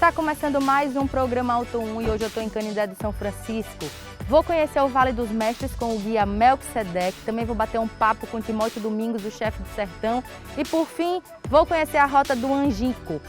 Está começando mais um programa Auto 1 e hoje eu estou em Canindé do São Francisco. Vou conhecer o Vale dos Mestres com o guia Melquisedeque, também vou bater um papo com Timóteo Domingos, o chefe do sertão. E por fim, vou conhecer a rota do Angico.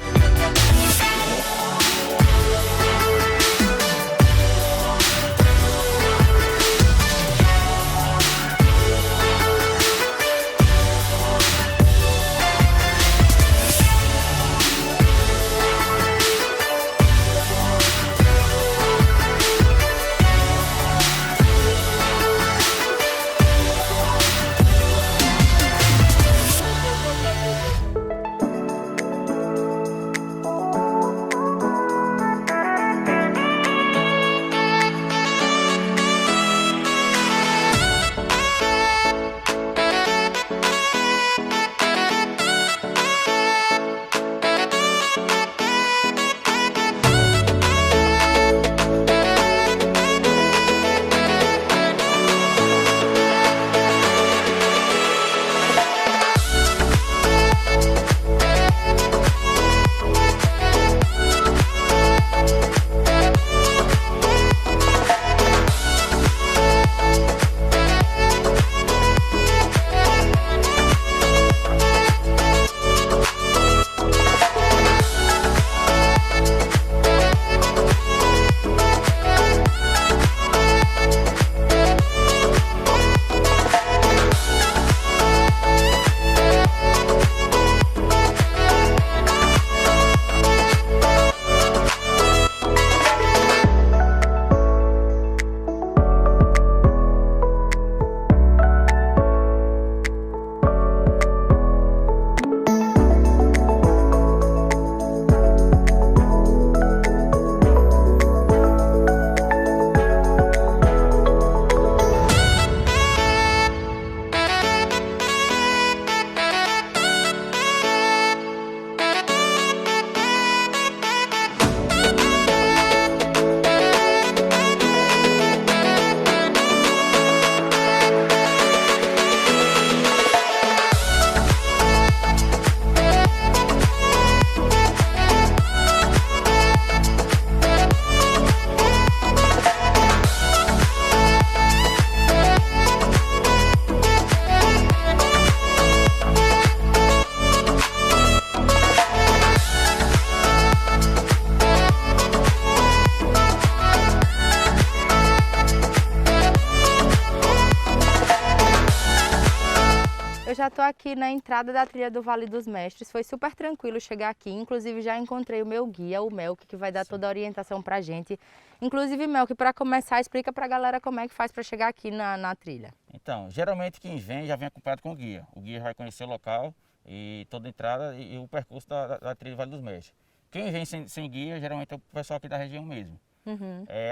Eu já estou aqui na entrada da trilha do Vale dos Mestres, foi super tranquilo chegar aqui, inclusive já encontrei o meu guia, o Melqui, que vai dar toda a orientação pra gente. Inclusive, Melqui, para começar, explica pra galera como é que faz para chegar aqui na trilha. Então, geralmente quem vem já vem acompanhado com o guia. O guia vai conhecer o local e toda a entrada e o percurso da trilha do Vale dos Mestres. Quem vem sem guia, geralmente é o pessoal aqui da região mesmo.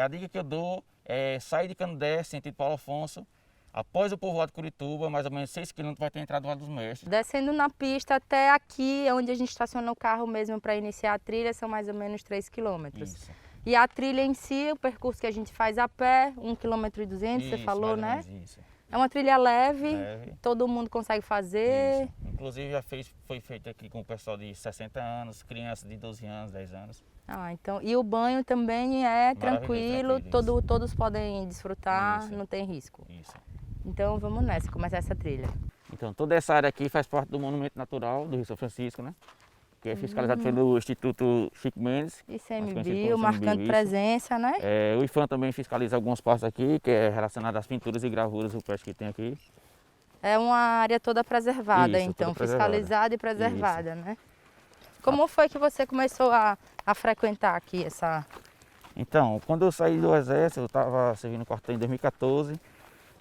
A dica que eu dou é sair de Canindé, sentido Paulo Afonso. Após o povoado de Curituba, mais ou menos 6 km vai ter a entrada do Vale dos Mestres. Descendo na pista até aqui, onde a gente estaciona o carro mesmo para iniciar a trilha, são mais ou menos 3 km. Isso. E a trilha em si, o percurso que a gente faz a pé, 1,2 km, você falou, né? Isso. É uma trilha leve, todo mundo consegue fazer. Isso. Inclusive já foi feito aqui com o pessoal de 60 anos, crianças de 12 anos, 10 anos. Ah, então, e o banho também é tranquilo, todos podem desfrutar, Isso. não tem risco. Isso. Então vamos nessa, começar essa trilha. Então toda essa área aqui faz parte do Monumento Natural do Rio São Francisco, né? Que é fiscalizado pelo Instituto Chico Mendes. ICMBio, marcando presença, né? O IFAM também fiscaliza algumas partes aqui, que é relacionada às pinturas e gravuras rupestres que tem aqui. É uma área toda preservada, Isso, então, toda preservada. fiscalizada e preservada, Isso. né? Como foi que você começou a frequentar aqui essa... Então, quando eu saí do exército, eu estava servindo no quartel em 2014,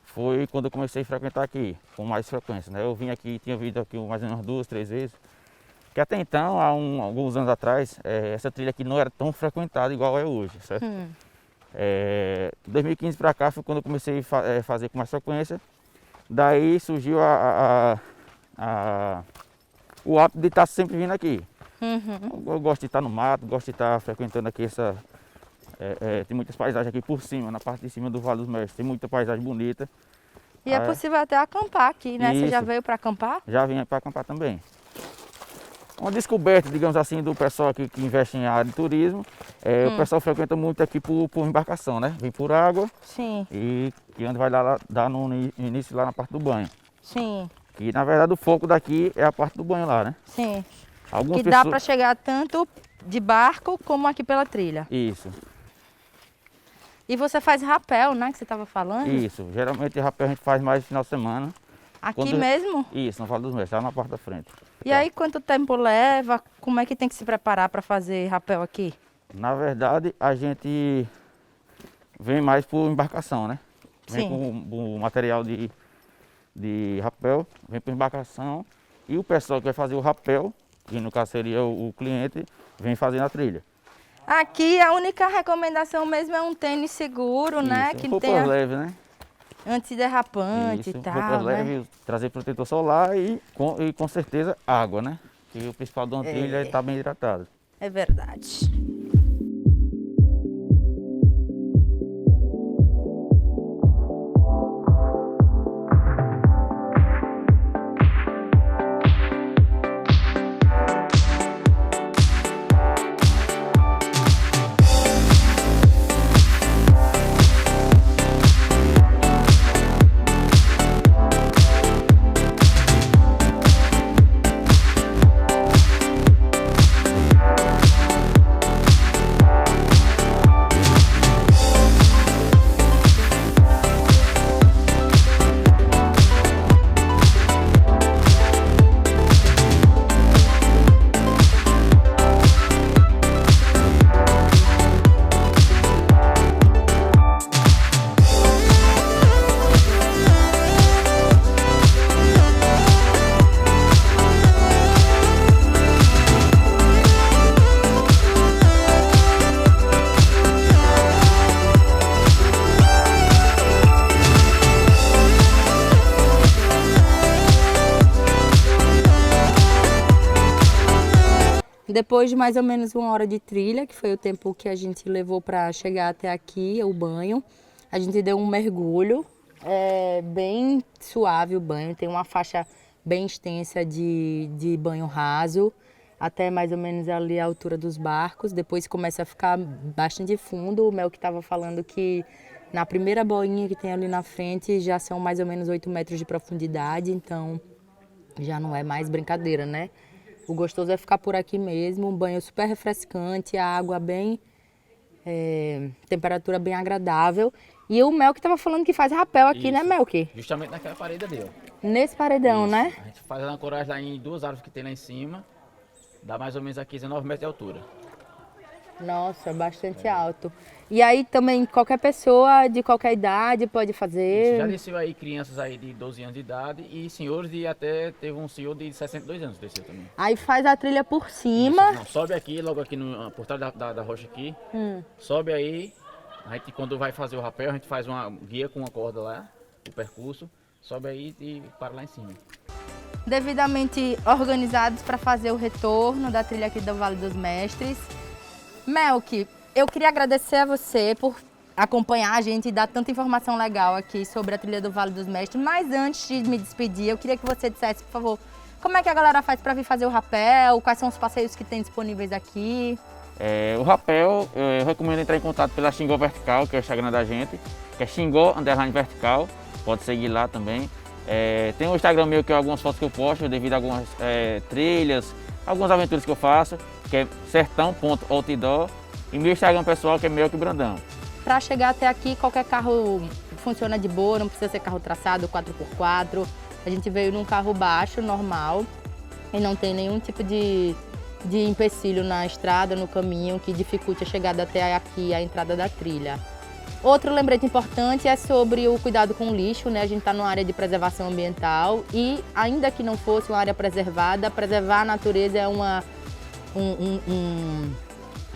foi quando eu comecei a frequentar aqui, com mais frequência, né? Eu vim aqui, tinha vindo aqui mais ou menos 2, 3 vezes, que até então, alguns anos atrás, essa trilha aqui não era tão frequentada igual é hoje, certo? 2015 para cá foi quando eu comecei a fazer com mais frequência, daí surgiu o hábito de estar sempre vindo aqui. Eu gosto de estar no mato, gosto de estar frequentando aqui essa... tem muitas paisagens aqui por cima, na parte de cima do Vale dos Mestres, tem muita paisagem bonita. E é possível até acampar aqui, né? Isso. Você já veio para acampar? Já vim para acampar também. uma descoberta, digamos assim, do pessoal aqui que investe em área de turismo. O pessoal frequenta muito aqui por embarcação, né? Vem por água. Sim. E que onde vai lá dar no início lá na parte do banho. Sim. Que na verdade o foco daqui é a parte do banho lá, né? Sim. Algumas Que dá para chegar tanto de barco como aqui pela trilha. Isso. E você faz rapel, né? Que você estava falando? Isso. Geralmente rapel a gente faz mais no final de semana. Aqui mesmo? Isso, no Vale dos Mestres, lá na parte da frente. E aí quanto tempo leva? Como é que tem que se preparar para fazer rapel aqui? Na verdade, a gente vem mais por embarcação, né? Vem Sim. com o material de rapel, vem por embarcação. E o pessoal que vai fazer o rapel, que no caso seria o cliente, vem fazer na trilha. Aqui a única recomendação mesmo é um tênis seguro, né? Isso, Que roupas leves, né? Antiderrapante Isso, e tal, roupas né? leves, trazer protetor solar e com certeza água, né? Que o principal de uma trilha é estar bem hidratado. É verdade. Depois de mais ou menos 1 hora de trilha, que foi o tempo que a gente levou para chegar até aqui, o banho, a gente deu um mergulho, bem suave o banho, tem uma faixa bem extensa de banho raso, até mais ou menos ali a altura dos barcos, depois começa a ficar bastante fundo. O Mel que estava falando que na primeira boinha que tem ali na frente já são mais ou menos 8 metros de profundidade, então já não é mais brincadeira, né? O gostoso é ficar por aqui mesmo, um banho super refrescante, a água bem, temperatura bem agradável. E o Mel que estava falando que faz rapel aqui, né, Melk? Justamente naquela parede ali, ó. Nesse paredão, né? A gente faz a ancoragem lá em 2 árvores que tem lá em cima, dá mais ou menos aqui 19 metros de altura. Nossa, bastante alto. E aí também qualquer pessoa de qualquer idade pode fazer? Já desceu aí crianças aí de 12 anos de idade e senhores de até, teve um senhor de 62 anos que desceu também. Aí faz a trilha por cima. Isso, não, sobe aqui, logo aqui no, por trás da rocha aqui, sobe aí, a gente quando vai fazer o rapel, a gente faz uma guia com uma corda lá, o percurso, sobe aí e para lá em cima. Devidamente organizados para fazer o retorno da trilha aqui do Vale dos Mestres. Melk, eu queria agradecer a você por acompanhar a gente e dar tanta informação legal aqui sobre a trilha do Vale dos Mestres. Mas antes de me despedir, eu queria que você dissesse, por favor, como é que a galera faz para vir fazer o rapel, quais são os passeios que tem disponíveis aqui? O rapel, eu recomendo entrar em contato pela Xingó Vertical, que é o Instagram da gente, que é Xingó_Vertical, pode seguir lá também. Tem um Instagram meu que é algumas fotos que eu posto devido a algumas trilhas, algumas aventuras que eu faço, que é sertão.outdoor, e meu Instagram pessoal que é Melk Brandão. Para chegar até aqui, qualquer carro funciona de boa, não precisa ser carro traçado, 4x4. A gente veio num carro baixo, normal, e não tem nenhum tipo de empecilho na estrada, no caminho, que dificulte a chegada até aqui, a entrada da trilha. Outro lembrete importante é sobre o cuidado com o lixo, né? A gente está numa área de preservação ambiental e, ainda que não fosse uma área preservada, preservar a natureza é um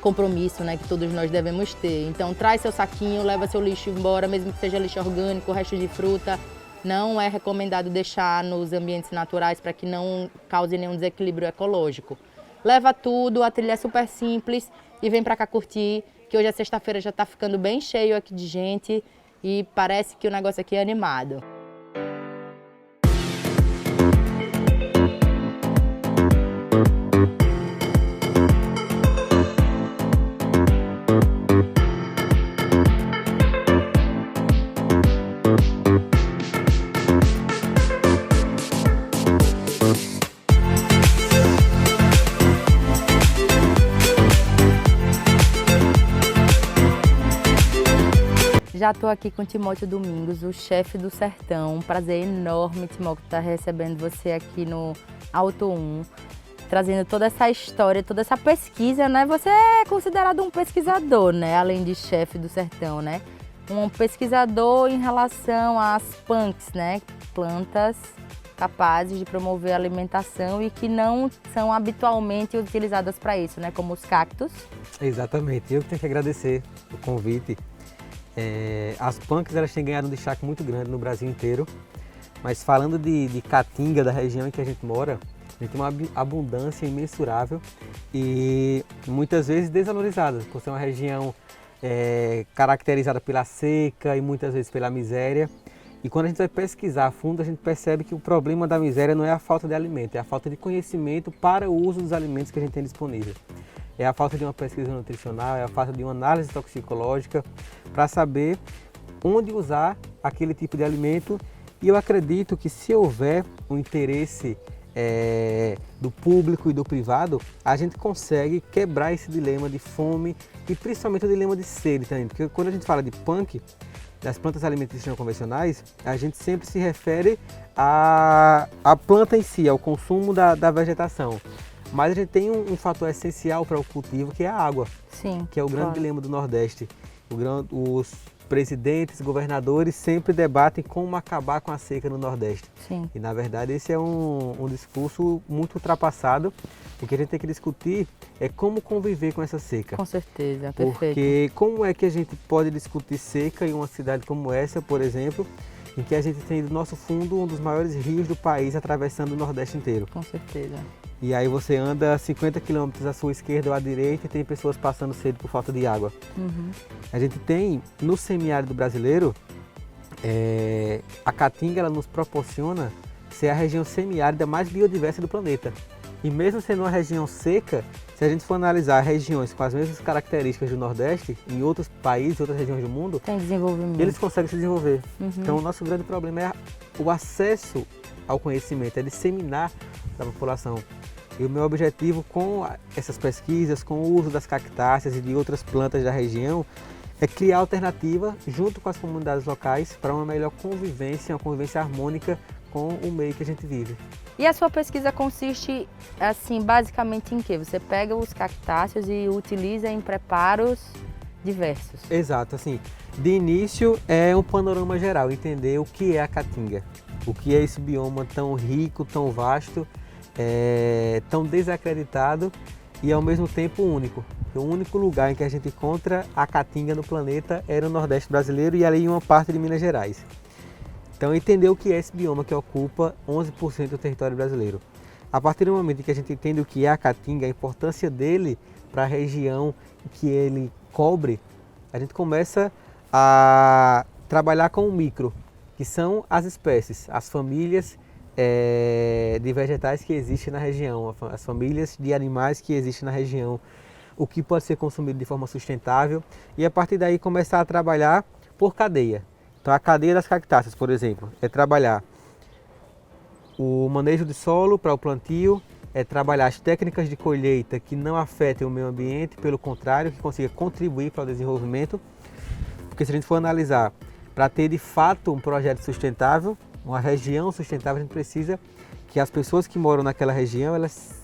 compromisso, né, que todos nós devemos ter. Então, traz seu saquinho, leva seu lixo embora, mesmo que seja lixo orgânico, resto de fruta. Não é recomendado deixar nos ambientes naturais para que não cause nenhum desequilíbrio ecológico. Leva tudo, a trilha é super simples e vem para cá curtir, que hoje a sexta-feira já está ficando bem cheio aqui de gente e parece que o negócio aqui é animado. Já estou aqui com o Timóteo Domingos, o chefe do Sertão. Um prazer enorme, Timóteo, estar recebendo você aqui no Auto 1, trazendo toda essa história, toda essa pesquisa, né? Você é considerado um pesquisador, né? Além de chefe do Sertão, né? Um pesquisador em relação às punks, né? Plantas capazes de promover a alimentação e que não são habitualmente utilizadas para isso, né? Como os cactos. Exatamente, eu que tenho que agradecer o convite. As punks, elas têm ganhado um destaque muito grande no Brasil inteiro, mas falando de caatinga, da região em que a gente mora, a gente tem uma abundância imensurável e muitas vezes desvalorizada, por ser uma região caracterizada pela seca e muitas vezes pela miséria. E quando a gente vai pesquisar a fundo, a gente percebe que o problema da miséria não é a falta de alimento, é a falta de conhecimento para o uso dos alimentos que a gente tem disponível. É a falta de uma pesquisa nutricional, é a falta de uma análise toxicológica para saber onde usar aquele tipo de alimento. E eu acredito que se houver um interesse do público e do privado, a gente consegue quebrar esse dilema de fome e principalmente o dilema de sede também. Porque quando a gente fala de punk, das plantas alimentícias não convencionais, a gente sempre se refere à planta em si, ao consumo da vegetação. Mas a gente tem um fator essencial para o cultivo, que é a água. Sim, que é o grande dilema do Nordeste. Os presidentes, governadores sempre debatem como acabar com a seca no Nordeste. Sim. E na verdade esse é um discurso muito ultrapassado. O que a gente tem que discutir é como conviver com essa seca. Com certeza, perfeito. Porque como é que a gente pode discutir seca em uma cidade como essa, por exemplo, em que a gente tem do nosso fundo um dos maiores rios do país atravessando o Nordeste inteiro. Com certeza. E aí você anda 50 quilômetros à sua esquerda ou à direita e tem pessoas passando sede por falta de água. Uhum. A gente tem, no semiárido brasileiro, a caatinga ela nos proporciona ser a região semiárida mais biodiversa do planeta. E mesmo sendo uma região seca, se a gente for analisar regiões com as mesmas características do Nordeste, em outros países, outras regiões do mundo, tem desenvolvimento. Eles conseguem se desenvolver. Uhum. Então o nosso grande problema é o acesso ao conhecimento, é disseminar da população. E o meu objetivo com essas pesquisas, com o uso das cactáceas e de outras plantas da região, é criar alternativa junto com as comunidades locais para uma melhor convivência, uma convivência harmônica com o meio que a gente vive. E a sua pesquisa consiste, assim, basicamente em quê? Você pega os cactáceos e utiliza em preparos diversos. Exato, assim, de início é um panorama geral, entender o que é a caatinga, o que é esse bioma tão rico, tão vasto, tão desacreditado e ao mesmo tempo único. O único lugar em que a gente encontra a caatinga no planeta é no Nordeste brasileiro e ali em uma parte de Minas Gerais. Então entender o que é esse bioma que ocupa 11% do território brasileiro. A partir do momento em que a gente entende o que é a caatinga, a importância dele para a região que ele cobre, a gente começa a trabalhar com o micro, que são as espécies, as famílias de vegetais que existem na região, as famílias de animais que existem na região, o que pode ser consumido de forma sustentável e a partir daí começar a trabalhar por cadeia. Então a cadeia das cactáceas, por exemplo, é trabalhar o manejo de solo para o plantio, é trabalhar as técnicas de colheita que não afetem o meio ambiente, pelo contrário, que consiga contribuir para o desenvolvimento. Porque se a gente for analisar, para ter de fato um projeto sustentável, uma região sustentável, a gente precisa que as pessoas que moram naquela região elas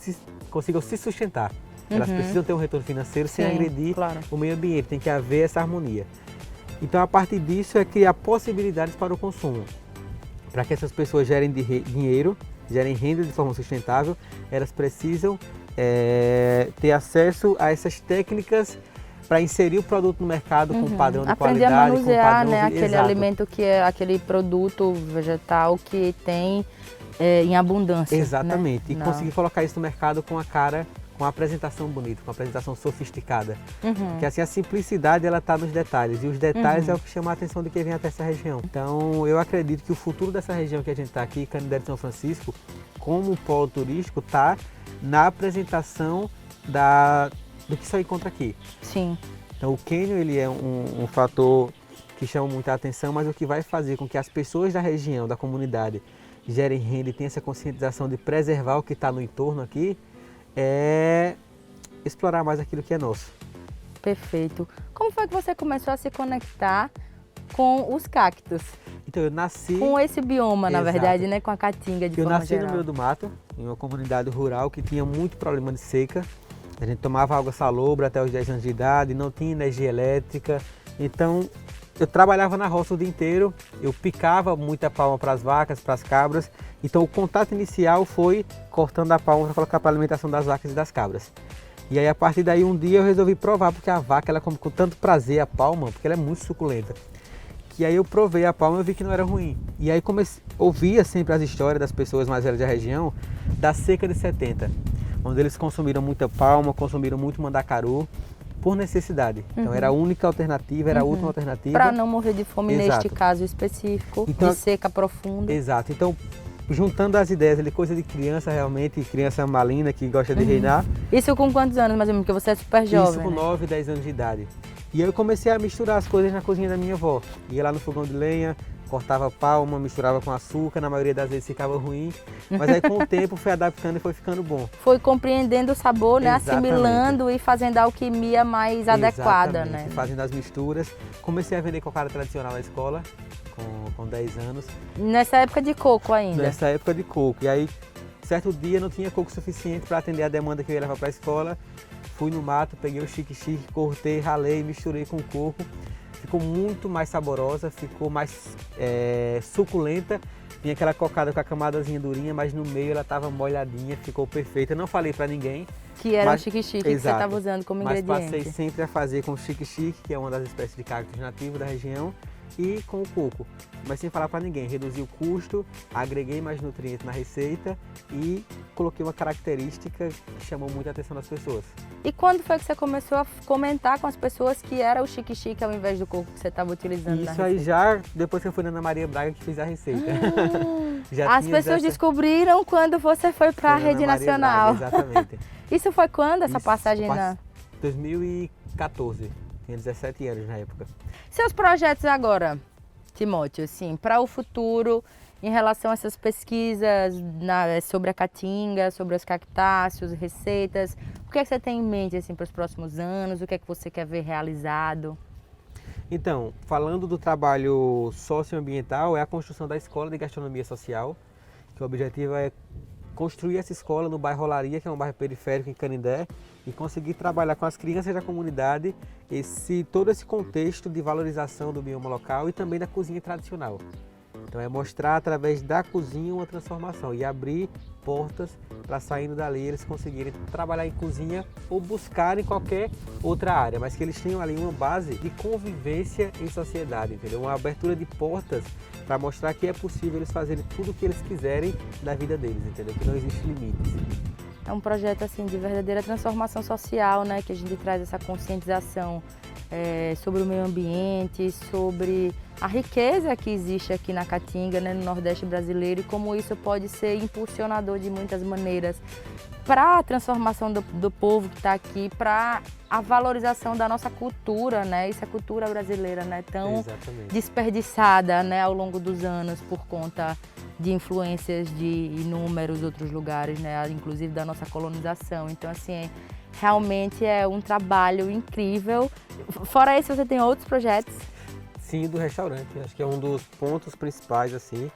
consigam se sustentar. Elas precisam ter um retorno financeiro sem agredir o meio ambiente, tem que haver essa harmonia. Então, a partir disso, é criar possibilidades para o consumo. Para que essas pessoas gerem dinheiro, gerem renda de forma sustentável, elas precisam ter acesso a essas técnicas para inserir o produto no mercado com padrão de qualidade, a manusear, com padrão né, aquele alimento que é aquele produto vegetal que tem em abundância. Exatamente. Né? E conseguir colocar isso no mercado com a cara, com a apresentação bonita, com a apresentação sofisticada. Porque assim a simplicidade ela está nos detalhes e os detalhes é o que chama a atenção de quem vem até essa região. Então eu acredito que o futuro dessa região que a gente está aqui, Canindé de São Francisco, como um polo turístico, está na apresentação do que só encontra aqui. Sim. Então o cânion ele é um fator que chama muita atenção, mas o que vai fazer com que as pessoas da região, da comunidade, gerem renda e tenham essa conscientização de preservar o que está no entorno aqui, é explorar mais aquilo que é nosso. Perfeito. Como foi que você começou a se conectar com os cactos. Então eu nasci... Com esse bioma, na Exato. verdade, né? Com a caatinga de Eu forma nasci geral. no meio do mato, em uma comunidade rural que tinha muito problema de seca. A gente tomava água salobra até os 10 anos de idade, não tinha energia elétrica. Então eu trabalhava na roça o dia inteiro, eu picava muita palma para as vacas, para as cabras. Então o contato inicial foi cortando a palma para colocar para a alimentação das vacas e das cabras. E aí a partir daí um dia eu resolvi provar, porque a vaca ela come com tanto prazer a palma, porque ela é muito suculenta. Que aí eu provei a palma e eu vi que não era ruim. E aí ouvia sempre as histórias das pessoas mais velhas da região da seca de 70, onde eles consumiram muita palma, consumiram muito mandacaru por necessidade. Então era a única alternativa, era a última alternativa. Para não morrer de fome Exato. neste caso específico, Então, de seca profunda. Exato. Então, juntando as ideias, coisa de criança realmente, criança malina que gosta de reinar. Isso com quantos anos, mais ou menos? Porque você é super jovem, Isso com né? 9, 10 anos de idade. E aí eu comecei a misturar as coisas na cozinha da minha avó. Ia lá no fogão de lenha, cortava palma, misturava com açúcar, na maioria das vezes ficava ruim. Mas aí com o tempo foi adaptando e foi ficando bom. Foi compreendendo o sabor, né? Exatamente. Assimilando e fazendo a alquimia mais adequada, Exatamente. né? Fazendo as misturas. Comecei a vender cocada tradicional na escola, com 10 anos. Nessa época de coco ainda. Nessa época de coco. E aí, certo dia, não tinha coco suficiente para atender a demanda que eu ia levar para a escola. Fui no mato, peguei o xique-xique, cortei, ralei, misturei com coco. Ficou muito mais saborosa, ficou mais suculenta. Tinha aquela cocada com a camadazinha durinha, mas no meio ela estava molhadinha, ficou perfeita. Não falei para ninguém. Que era mas- o xique-xique que você Exato. estava usando como Mas ingrediente. passei sempre a fazer com o xique-xique, que é uma das espécies de cactos nativos da região, e com o coco. Mas sem falar para ninguém, reduzi o custo, agreguei mais nutrientes na receita e coloquei uma característica que chamou muita atenção das pessoas. E quando foi que você começou a comentar com as pessoas que era o xique-xique ao invés do coco que você estava utilizando na Isso aí receita? já depois que eu fui na Ana Maria Braga que fiz a receita. Já As tinha pessoas dessa- descobriram quando você foi para a foi na Ana rede Maria nacional. Braga, exatamente. Isso foi quando, essa Isso, passagem na... 2014, tinha 17 anos na época. Seus projetos agora, Timóteo, assim, para o futuro, em relação a essas pesquisas sobre a caatinga, sobre os cactáceos, receitas, o que é que você tem em mente assim, para os próximos anos? O que é que você quer ver realizado? Então, falando do trabalho socioambiental, é a construção da Escola de Gastronomia Social, que o objetivo é construir essa escola no bairro Olaria, que é um bairro periférico em Canindé, e conseguir trabalhar com as crianças da comunidade todo esse contexto de valorização do bioma local e também da cozinha tradicional. Então é mostrar através da cozinha uma transformação e abrir portas para saindo dali eles conseguirem trabalhar em cozinha ou buscarem qualquer outra área, mas que eles tenham ali uma base de convivência em sociedade, entendeu? Uma abertura de portas para mostrar que é possível eles fazerem tudo o que eles quiserem na vida deles, entendeu? Que não existe limites. É um projeto assim de verdadeira transformação social, né? Que a gente traz essa conscientização sobre o meio ambiente, sobre a riqueza que existe aqui na Caatinga, né, no Nordeste brasileiro, e como isso pode ser impulsionador de muitas maneiras para a transformação do povo que está aqui, para a valorização da nossa cultura, né? Isso é cultura brasileira, né? Tão Exatamente. desperdiçada, né, ao longo dos anos por conta de influências de inúmeros outros lugares, né, inclusive da nossa colonização. Então, assim, realmente é um trabalho incrível. Fora isso, você tem outros projetos? Sim, do restaurante. Acho que é um dos pontos principais, assim,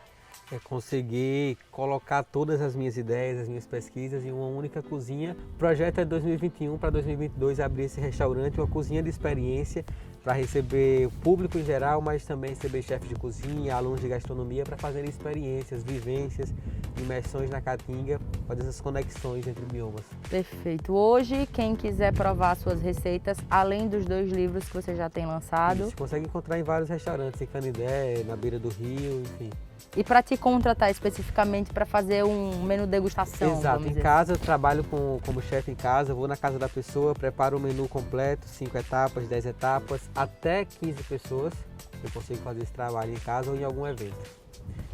é conseguir colocar todas as minhas ideias, as minhas pesquisas em uma única cozinha. O projeto é de 2021 para 2022 abrir esse restaurante, uma cozinha de experiência para receber o público em geral, mas também receber chefes de cozinha, alunos de gastronomia para fazerem experiências, vivências, imersões na Caatinga, fazer essas conexões entre biomas. Perfeito. Hoje, quem quiser provar suas receitas, além dos 2 livros que você já tem lançado, Você consegue encontrar em vários restaurantes, em Canindé, na beira do rio, enfim. e para te contratar especificamente para fazer um menu degustação. Exato, vamos em dizer casa eu trabalho como chefe em casa, vou na casa da pessoa, preparo o menu completo, 5 etapas, 10 etapas, até 15 pessoas. Eu consigo fazer esse trabalho em casa ou em algum evento.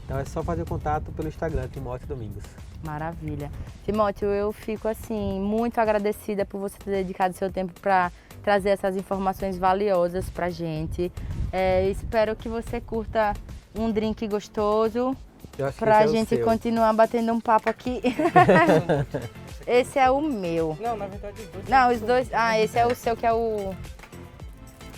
Então é só fazer contato pelo Instagram, Timóteo Domingos. Maravilha. Timóteo, eu fico assim muito agradecida por você ter dedicado seu tempo para trazer essas informações valiosas para a gente. Espero que você curta um drink gostoso Eu acho que para a esse é o gente seu. continuar batendo um papo aqui. Esse é o meu. Não, na verdade os dois. Não, os dois. Ah, esse é o seu que é o.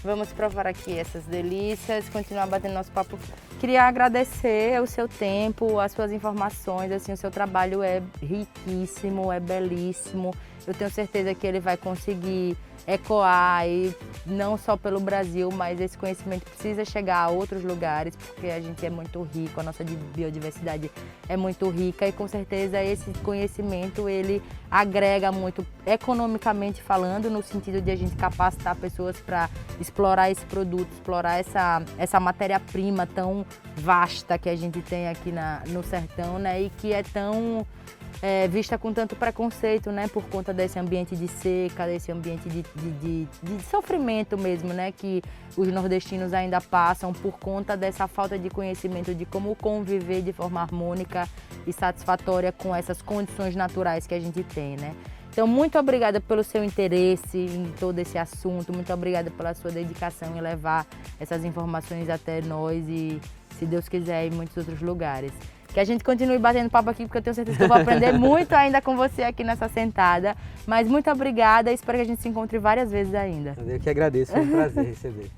Vamos provar aqui essas delícias, continuar batendo nosso papo. Queria agradecer o seu tempo, as suas informações, assim, o seu trabalho é riquíssimo, é belíssimo. Eu tenho certeza que ele vai conseguir ecoar, e não só pelo Brasil, mas esse conhecimento precisa chegar a outros lugares, porque a gente é muito rico, a nossa biodiversidade é muito rica e com certeza esse conhecimento ele agrega muito economicamente falando, no sentido de a gente capacitar pessoas para explorar esse produto, explorar essa matéria-prima tão vasta que a gente tem aqui no sertão, né, e que é tão vista com tanto preconceito, né, por conta desse ambiente de seca, desse ambiente de sofrimento mesmo, né, que os nordestinos ainda passam por conta dessa falta de conhecimento de como conviver de forma harmônica e satisfatória com essas condições naturais que a gente tem, né. Então, muito obrigada pelo seu interesse em todo esse assunto, muito obrigada pela sua dedicação em levar essas informações até nós e, se Deus quiser, em muitos outros lugares. Que a gente continue batendo papo aqui, porque eu tenho certeza que eu vou aprender muito ainda com você aqui nessa sentada. Mas muito obrigada e espero que a gente se encontre várias vezes ainda. Eu que agradeço, foi um prazer receber.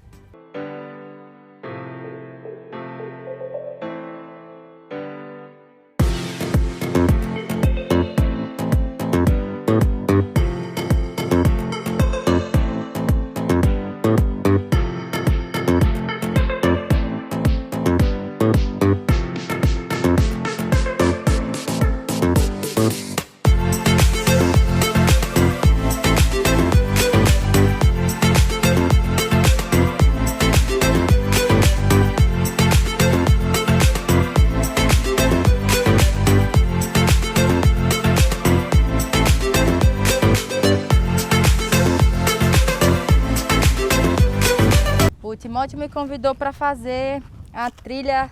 O Timóteo me convidou para fazer a trilha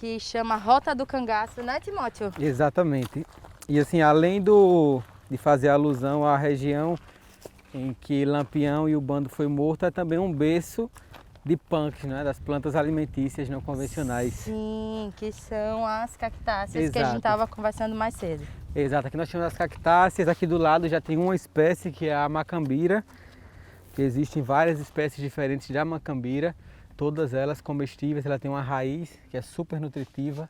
que chama Rota do Cangaço, né, Timóteo? Exatamente. E assim, além de fazer alusão à região em que Lampião e o bando foi morto, é também um berço de punks, né, das plantas alimentícias não convencionais. Sim, que são as cactáceas que a gente Exato. estava conversando mais cedo. Exato, aqui nós temos as cactáceas, aqui do lado já tem uma espécie que é a macambira, que existem várias espécies diferentes da macambira, todas elas comestíveis, ela tem uma raiz que é super nutritiva,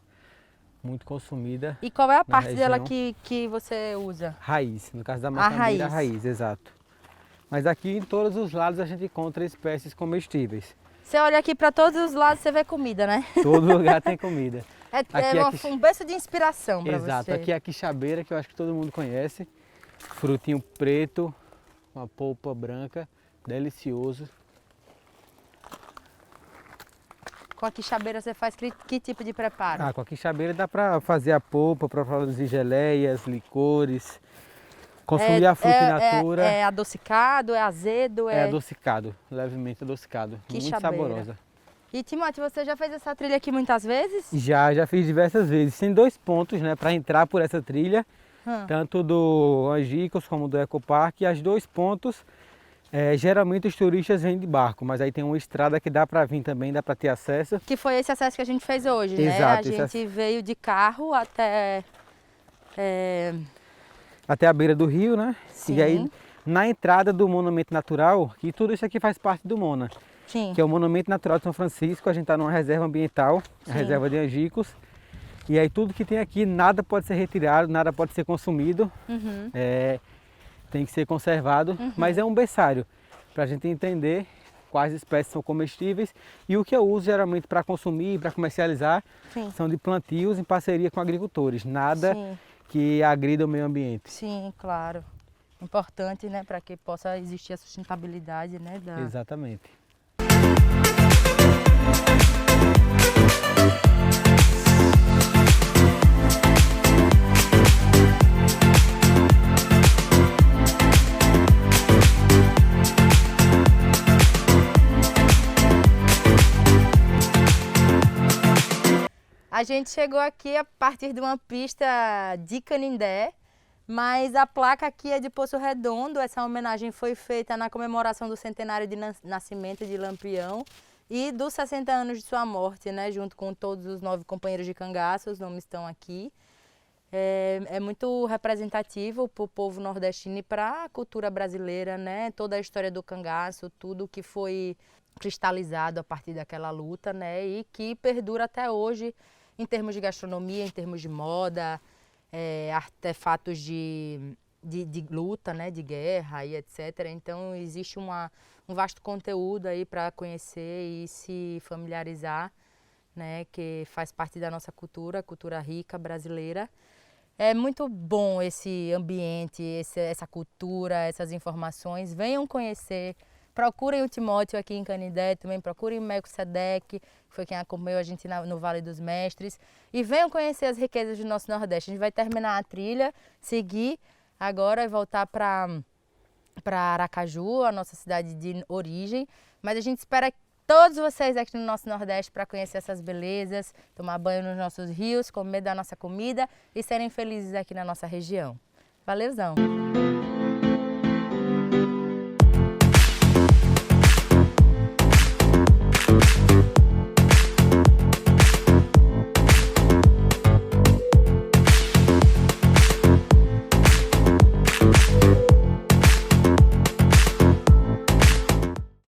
muito consumida. E qual é a Na parte dela região. que você usa? Raiz, no caso da macambira, a raiz, exato. Mas aqui em todos os lados a gente encontra espécies comestíveis. Você olha aqui para todos os lados, você vê comida, né? Todo lugar tem comida. Um berço de inspiração para você. Exato, aqui é a quixabeira, que eu acho que todo mundo conhece. Frutinho preto, uma polpa branca, delicioso. Com a quixabeira você faz que tipo de preparo? Com a quixabeira dá para fazer a polpa, para produzir geleias, licores, consumir a fruta in natura. É adocicado, é azedo? É adocicado, levemente adocicado, Quixabeira. muito saborosa. E Timóteo, você já fez essa trilha aqui muitas vezes? Já fiz diversas vezes. Tem 2 pontos, né, para entrar por essa trilha, tanto do Angicos como do Ecopark. E as 2 pontos, geralmente os turistas vêm de barco, mas aí tem uma estrada que dá para vir também, dá para ter acesso. Que foi esse acesso que a gente fez hoje, né? Exato, A gente veio de carro até a beira do rio, né? Sim. E aí, na entrada do Monumento Natural, que tudo isso aqui faz parte do Mona, Sim. que é o Monumento Natural de São Francisco. A gente está numa reserva ambiental, a reserva de Angicos. E aí tudo que tem aqui, nada pode ser retirado, nada pode ser consumido. Tem que ser conservado, mas é um berçário para a gente entender quais espécies são comestíveis e o que eu uso geralmente para consumir, para comercializar, são de plantios em parceria com agricultores, nada que agrida o meio ambiente. Sim, claro. Importante, né, para que possa existir a sustentabilidade, né? Exatamente. A gente chegou aqui a partir de uma pista de Canindé, mas a placa aqui é de Poço Redondo. Essa homenagem foi feita na comemoração do centenário de nascimento de Lampião e dos 60 anos de sua morte, né? Junto com todos os 9 companheiros de cangaço, os nomes estão aqui. é muito representativo para o povo nordestino e para a cultura brasileira, né? Toda a história do cangaço, tudo que foi cristalizado a partir daquela luta, né? E que perdura até hoje em termos de gastronomia, em termos de moda, artefatos de luta, né? De guerra e etc. Então existe um vasto conteúdo aí para conhecer e se familiarizar, né? Que faz parte da nossa cultura rica brasileira. É muito bom esse ambiente, essa cultura, essas informações. Venham conhecer, procurem o Timóteo aqui em Canindé, também procurem o Melquisedeque, que foi quem acompanhou a gente no Vale dos Mestres. E venham conhecer as riquezas do nosso Nordeste. A gente vai terminar a trilha, seguir agora e voltar para Aracaju, a nossa cidade de origem. Mas a gente espera todos vocês aqui no nosso Nordeste para conhecer essas belezas, tomar banho nos nossos rios, comer da nossa comida e serem felizes aqui na nossa região. Valeuzão!